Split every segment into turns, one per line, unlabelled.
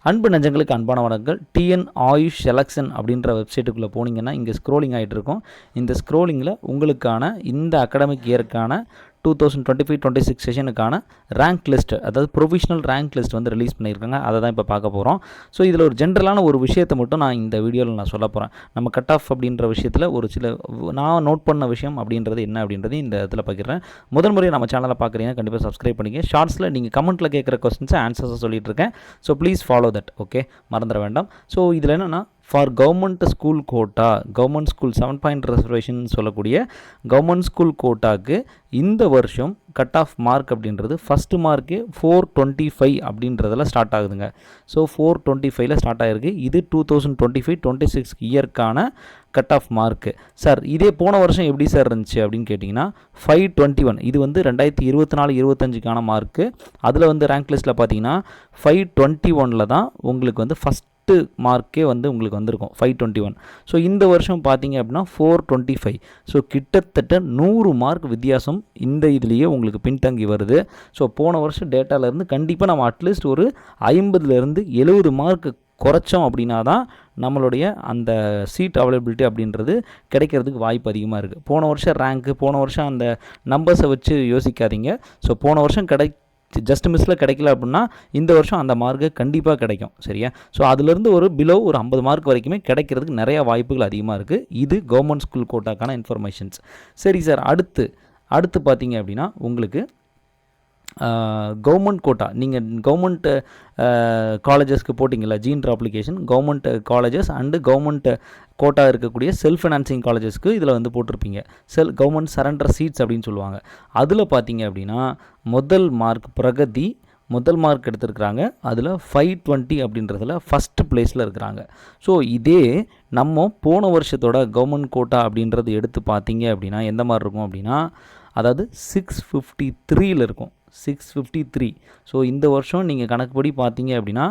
அன்பு நெஞ்சங்களுக்கு அன்பான வணக்கங்கள். டிஎன் ஆயுஷ் செலக்ஷன் அப்படின்ற வெப்சைட்டுக்குள்ளே போனீங்கன்னா இங்கே ஸ்க்ரோலிங் ஆகிட்டு இருக்கும். இந்த ஸ்க்ரோலிங்கில் உங்களுக்கான இந்த அகாடமிக் இயருக்கான 2025-26 செஷனுக்கான ரேங்க் லிஸ்ட், அதாவது ப்ரொவிஷனல் ரேங்க் லிஸ்ட் வந்து ரிலீஸ் பண்ணியிருக்காங்க. அதை தான் இப்போ பார்க்க போகிறோம். ஸோ இதில் ஒரு ஜென்ரலான ஒரு விஷயத்தை மட்டும் நான் இந்த வீடியோவில் நான் சொல்ல போகிறேன். நம்ம கட் ஆஃப் அப்படின்ற விஷயத்தில் ஒரு சில நான் நோட் பண்ண விஷயம் அப்படின்றது என்ன அப்படின்றது இந்த இதில் பார்க்குறேன். முதல் முறையை நம்ம சேனலை பார்க்குறீங்கன்னா கண்டிப்பாக சப்ஸ்கிரைப் பண்ணிங்க. ஷார்ட்ஸில் நீங்கள் கமெண்ட்டில் கேட்குற கொஸ்டின்ஸை ஆன்சர்ஸை சொல்லிட்டு இருக்கேன். So please follow that. Okay, மறந்துட வேண்டாம். ஸோ இதில் என்னென்னா, for government school quota, government school 7 point reservation சொல்லக்கூடிய கவர்மெண்ட் ஸ்கூல் கோட்டாக்கு இந்த வருஷம் கட் ஆஃப் மார்க் அப்படின்றது ஃபஸ்ட்டு மார்க்கு 425 அப்படின்றதில் ஸ்டார்ட் ஆகுதுங்க. ஸோ 425 ஸ்டார்ட் ஆகிருக்கு. இது 2025-26 இயர்க்கான கட் ஆஃப் மார்க்கு. சார் இதே போன வருஷம் எப்படி சார் இருந்துச்சு அப்படின்னு கேட்டிங்கன்னா 521. இது வந்து 2024-25க்கான மார்க்கு. அதில் வந்து ரேங்க் லிஸ்ட்டில் பார்த்தீங்கன்னா 521 தான் உங்களுக்கு வந்து ஃபஸ்ட் மார்க்கே வந்து உங்களுக்கு வந்திருக்கும் 521. ஸோ இந்த வருஷம் பார்த்தீங்க அப்படின்னா 425. ஸோ கிட்டத்தட்ட 100 மார்க் வித்தியாசம் இந்த இதுலேயே உங்களுக்கு பின்தங்கி வருது. ஸோ போன வருஷம் டேட்டாவிலேருந்து கண்டிப்பாக நம்ம அட்லீஸ்ட் ஒரு 50-70 மார்க் குறைச்சோம் அப்படின்னா தான் நம்மளுடைய அந்த சீட் அவைலபிலிட்டி அப்படின்றது கிடைக்கிறதுக்கு வாய்ப்பு அதிகமாக இருக்குது. போன வருஷம் ரேங்க்கு, போன வருஷம் அந்த நம்பர்ஸை வச்சு யோசிக்காதீங்க. ஸோ போன வருஷம் ஜஸ்ட் மிஸ்ஸில் கிடைக்கல அப்படின்னா இந்த வருஷம் அந்த மார்க்கு கண்டிப்பாக கிடைக்கும். சரியா? ஸோ அதுலேருந்து ஒரு பிலோ ஒரு 50 மார்க் வரைக்குமே கிடைக்கிறதுக்கு நிறையா வாய்ப்புகள் அதிகமாக இருக்குது. இது கவர்மெண்ட் ஸ்கூல் கோட்டாக்கான இன்ஃபர்மேஷன்ஸ். சரி சார், அடுத்து பார்த்தீங்க அப்படின்னா உங்களுக்கு கவர்மெண்ட் கோட்டா, நீங்கள் கவர்மெண்ட் காலேஜஸ்க்கு போட்டிங்களா ஜீன்ற application, government colleges and government quota இருக்கக்கூடிய செல்ஃப் ஃபினான்சிங் காலேஜஸ்க்கு இதில் வந்து போட்டிருப்பீங்க. கவர்மெண்ட் சரண்டர் சீட்ஸ் அப்படின்னு சொல்லுவாங்க. அதில் பார்த்தீங்க அப்படின்னா முதல் மார்க் பிரகதி முதல் மார்க் எடுத்திருக்கிறாங்க. அதில் 520 அப்படின்றதில் ஃபஸ்ட்டு பிளேஸில் இருக்கிறாங்க. ஸோ இதே நம்ம போன வருஷத்தோட கவர்மெண்ட் கோட்டா அப்படின்றது எடுத்து பார்த்தீங்க அப்படின்னா எந்த மாதிரி இருக்கும் அப்படின்னா, அதாவது 653 இருக்கும். 653. ஸோ இந்த வருஷம் நீங்கள் கணக்குப்படி பார்த்தீங்க அப்படின்னா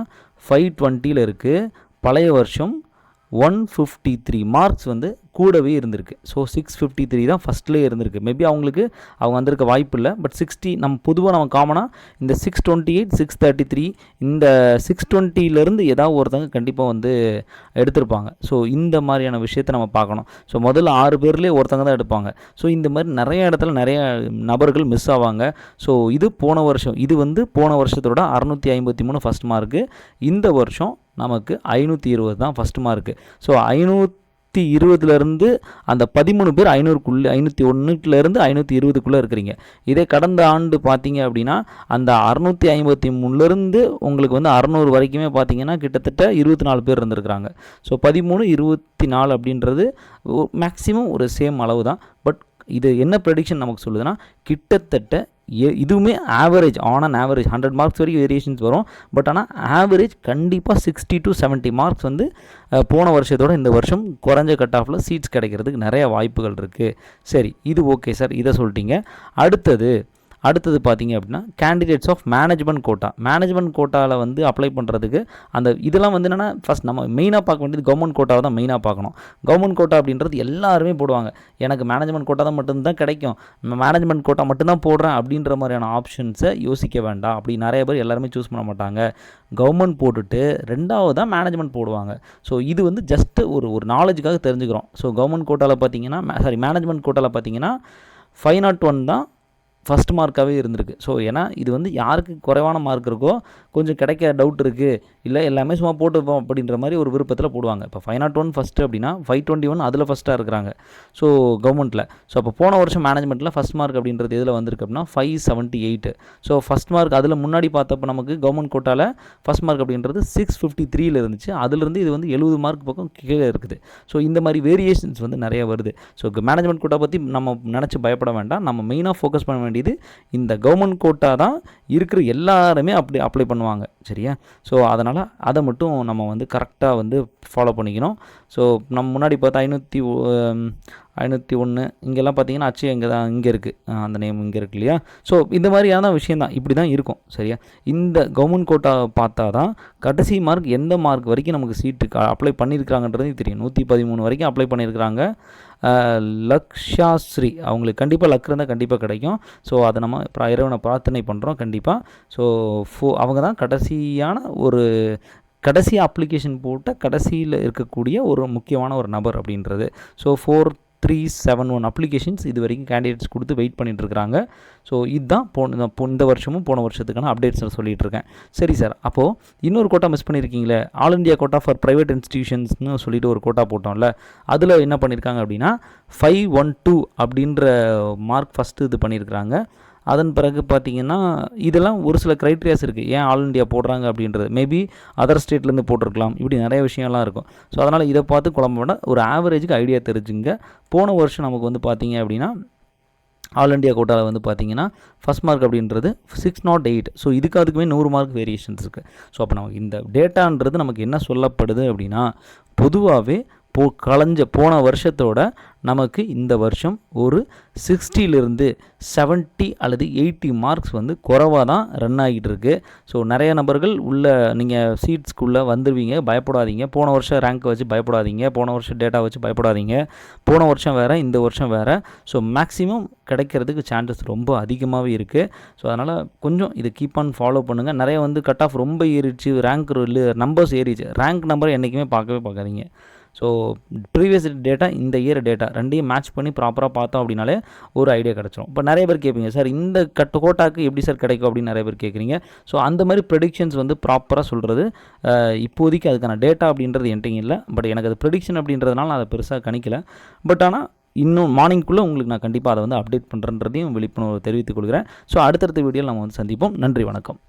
520 இருக்குது. பழைய வருஷம் 153 மார்க்ஸ் வந்து கூடவே இருந்திருக்கு. ஸோ 653 தான் ஃபஸ்ட்லேயே இருந்திருக்கு. மேபி அவங்க வந்திருக்க வாய்ப்பு இல்லை. பட் 60 நம்ம பொதுவாக நம்ம காமனாக இந்த 628, 633 இந்த 620லேருந்து ஏதாவது ஒருத்தங்க கண்டிப்பாக வந்து எடுத்திருப்பாங்க. ஸோ இந்த மாதிரியான விஷயத்தை நம்ம பார்க்கணும். ஸோ முதல்ல 6 பேர்லேயே ஒருத்தங்க தான் எடுப்பாங்க. ஸோ இந்த மாதிரி நிறைய இடத்துல நிறைய நபர்கள் மிஸ் ஆவாங்க. ஸோ இது போன வருஷம், இது வந்து போன வருஷத்தோட 653 ஃபஸ்ட் மார்க்கு. இந்த வருஷம் நமக்கு 520 தான் ஃபஸ்ட் மார்க்கு. ஸோ 520லேருந்து அந்த 13 பேர் 501லேருந்து 520க்குள்ளே இருக்கிறீங்க. இதே கடந்த ஆண்டு பார்த்தீங்க அப்படின்னா அந்த 653லேருந்து உங்களுக்கு வந்து 600 வரைக்குமே பார்த்தீங்கன்னா கிட்டத்தட்ட 24 பேர் இருந்திருக்கிறாங்க. ஸோ 13, 24 அப்படின்றது மேக்ஸிமம் ஒரு சேம் அளவு தான். பட் இது என்ன ப்ரெடிக்ஷன் நமக்கு சொல்லுதுன்னா, கிட்டத்தட்ட இதுவுமே ஆவரேஜ், ஆன் ஆவரேஜ் 100 மார்க்ஸ் வரைக்கும் வேரியேஷன்ஸ் வரும். பட் ஆனால் ஆவரேஜ் கண்டிப்பாக 60-70 மார்க்ஸ் வந்து போன வருஷத்தோட இந்த வருஷம் குறைஞ்ச கட் ஆஃபில் சீட்ஸ் கிடைக்கிறதுக்கு நிறைய வாய்ப்புகள் இருக்குது. சரி, இது ஓகே சார், இதை சொல்லிட்டீங்க. அடுத்தது பார்த்தீங்க அப்படின்னா candidates of management quota. Management கோட்டாவில் வந்து அப்ளை பண்ணுறதுக்கு அந்த இதெல்லாம் வந்து என்னென்னா, ஃபஸ்ட் நம்ம மெயினாக பார்க்க வேண்டியது கவர்மெண்ட் கோட்டாவை தான் மெயினாக பார்க்கணும். கவர்மெண்ட் கோட்டா அப்படின்றது எல்லாருமே போடுவாங்க. எனக்கு மேனேஜ்மெண்ட் கோட்டா தான் மட்டும்தான் கிடைக்கும், மேனேஜ்மெண்ட் கோட்டா மட்டும்தான் போடுறேன் அப்படின்ற மாதிரியான ஆப்ஷன்ஸை யோசிக்க வேண்டாம். அப்படி நிறைய பேர் எல்லாருமே சூஸ் பண்ண மாட்டாங்க. கவர்மெண்ட் போட்டுட்டு ரெண்டாவதாக மேனேஜ்மெண்ட் போடுவாங்க. ஸோ இது வந்து ஜஸ்ட்டு ஒரு நாலேஜுக்காக தெரிஞ்சுக்கிறோம். ஸோ கவர்மெண்ட் கோட்டாவில் பார்த்தீங்கன்னா மேனேஜ்மெண்ட் கோட்டாவில் பார்த்தீங்கன்னா 501 தான் ஃபஸ்ட் மார்க்காகவே இருந்திருக்கு. ஸோ ஏன்னா இது வந்து யாருக்கு குறைவான மார்க் இருக்கோ, கொஞ்சம் கிடைக்க டவுட் இருக்குது, இல்லை எல்லாமே சும்மா போட்டுப்போம் அப்படின்ற மாதிரி ஒரு விருப்பத்தில் போடுவாங்க. இப்போ 501 ஃபஸ்ட்டு அப்படின்னா 521 அதில் ஃபஸ்ட்டாக இருக்கிறாங்க. ஸோ கவர்மெண்ட்டில். ஸோ அப்போ போன வருஷம் மேனேஜ்மெண்ட்டில் ஃபஸ்ட் மார்க் அப்படின்றது எதில் வந்திருக்கு அப்படின்னா 578. ஸோ ஃபஸ்ட் மார்க் அதில் முன்னாடி பார்த்தப்போ நமக்கு கவர்மெண்ட் கோட்டாவில் ஃபஸ்ட் மார்க் அப்படின்றது 653 இருந்துச்சு. அதிலிருந்து இது வந்து 70 மார்க் பக்கம் கீழே இருக்குது. ஸோ இந்த மாதிரி வேரியேஷன்ஸ் வந்து நிறைய வருது. ஸோ மேனேஜ்மெண்ட் கோட்டா பற்றி நம்ம நினச்சி பயப்பட வேண்டாம். நம்ம மெயினாக ஃபோக்கஸ் பண்ண இது இந்த கவர்மெண்ட் கோட்டா தான் இருக்கிற எல்லாருமே அப்படி அப்ளை பண்ணுவாங்க. சரியா? ஸோ அதனால் அதை மட்டும் நம்ம வந்து கரெக்டாக வந்து ஃபாலோ பண்ணிக்கணும். ஸோ நம்ம முன்னாடி பார்த்தா 501 இங்கெல்லாம் பார்த்தீங்கன்னா அச்சு இங்கே இருக்குது, அந்த நேம் இங்கே இருக்குது இல்லையா? ஸோ இந்த மாதிரியான விஷயந்தான், இப்படி தான் இருக்கும். சரியா? இந்த கவர்மெண்ட் கோட்டா பார்த்தா தான் கடைசி மார்க் எந்த மார்க் வரைக்கும் நமக்கு சீட்டு அப்ளை பண்ணியிருக்காங்கன்றது தெரியும். 113 வரைக்கும் அப்ளை பண்ணியிருக்கிறாங்க. லக்ஷாஸ்ரீ அவங்களுக்கு கண்டிப்பாக லக் இருந்தால் கண்டிப்பாக கிடைக்கும். ஸோ அதை நம்ம இறைவனை பிரார்த்தனை பண்ணுறோம் கண்டிப்பாக. ஸோ அவங்க தான் கடைசியான ஒரு கடைசி அப்ளிகேஷன் போட்ட கடைசியில் இருக்கக்கூடிய ஒரு முக்கியமான ஒரு நபர் அப்படின்றது. ஸோ 4371 அப்ளிகேஷன்ஸ் இது வரைக்கும் கேண்டிடேட்ஸ் கொடுத்து வெயிட் பண்ணிட்டுருக்காங்க. ஸோ இதுதான் இந்த வருஷமும் போன வருஷத்துக்கான அப்டேட்ஸை சொல்லிகிட்டு இருக்கேன். சரி சார், அப்போது இன்னொரு கோட்டா மிஸ் பண்ணியிருக்கீங்களே, all India quota for private இன்ஸ்டிடியூஷன்ஸ்னு சொல்லிட்டு ஒரு கோட்டா போட்டோம்ல, அதில் என்ன பண்ணியிருக்காங்க அப்படின்னா 512 அப்படின்ற மார்க் ஃபஸ்ட்டு இது பண்ணியிருக்கிறாங்க. அதன் பிறகு பார்த்திங்கன்னா இதெல்லாம் ஒரு சில க்ரைட்டீரியாஸ் இருக்குது, ஏன் ஆல் இண்டியா போடுறாங்க அப்படின்றது. மேபி அதர் ஸ்டேட்லேருந்து போட்டிருக்கலாம், இப்படி நிறைய விஷயம்லாம் இருக்கும். ஸோ அதனால் இதை பார்த்து குழம்ப வேண்டாம், ஒரு ஆவரேஜுக்கு ஐடியா தெரிஞ்சுங்க. போன வருஷம் நமக்கு வந்து பார்த்திங்க அப்படின்னா ஆல் இண்டியா கோட்டாவில் வந்து பார்த்திங்கன்னா ஃபஸ்ட் மார்க் அப்படின்றது 608. ஸோ அதுக்குமே 100 மார்க் வேரியேஷன்ஸ் இருக்குது. ஸோ அப்போ நமக்கு இந்த டேட்டான்றது நமக்கு என்ன சொல்லப்படுது அப்படின்னா, பொதுவாகவே போன வருஷத்தோட நமக்கு இந்த வருஷம் ஒரு 60லிருந்து 70 அல்லது 80 மார்க்ஸ் வந்து குறைவாக தான் ரன் ஆகிட்டு இருக்குது. ஸோ நிறைய நபர்கள் நீங்கள் சீட்ஸ்க்குள்ளே வந்துடுவீங்க, பயப்படாதீங்க. போன வருஷம் ரேங்க்கை வச்சு பயப்படாதீங்க, போன வருஷம் டேட்டா வச்சு பயப்படாதீங்க. போன வருஷம் வேறு, இந்த வருஷம் வேறு. ஸோ மேக்ஸிமம் கிடைக்கிறதுக்கு சான்சஸ் ரொம்ப அதிகமாகவே இருக்குது. ஸோ அதனால் கொஞ்சம் இதை கீப் ஆன் ஃபாலோ பண்ணுங்கள். நிறைய வந்து கட் ஆஃப் ரொம்ப ஏறிடுச்சு, ரேங்க் நம்பர்ஸ் ஏறிச்சு, ரேங்க் நம்பர் என்றைக்குமே பார்க்காதீங்க. ஸோ ப்ரீவியஸ் டேட்டா, இந்த இயர் டேட்டா ரெண்டையும் மேட்ச் பண்ணி ப்ராப்பராக பார்த்தோம் அப்படின்னாலே ஒரு ஐடியா கிடச்சிரும். இப்போ நிறைய பேர் கேட்பீங்க, சார் இந்த கோட்டாக்கு எப்படி சார் கிடைக்கும் அப்படின்னு நிறைய பேர் கேட்குறீங்க. ஸோ அந்த மாதிரி ப்ரெடிக்ஷன்ஸ் வந்து ப்ராப்பராக சொல்கிறது, இப்போதைக்கு அதுக்கான டேட்டா அப்படின்றது என்கிட்ட இல்லை. பட் எனக்கு அது ப்ரெடிக்ஷன் அப்படின்றதுனால நான் அதை பெருசாக கணிக்கலை. பட் ஆனால் இன்னும் மார்னிங்குள்ளே உங்களுக்கு நான் கண்டிப்பாக அதை வந்து அப்டேட் பண்ணுறேன்றதையும் விழிப்புணர்வு தெரிவித்துக் கொள்கிறேன். ஸோ அடுத்தடுத்த வீடியோவில் நம்ம வந்து சந்திப்போம். நன்றி, வணக்கம்.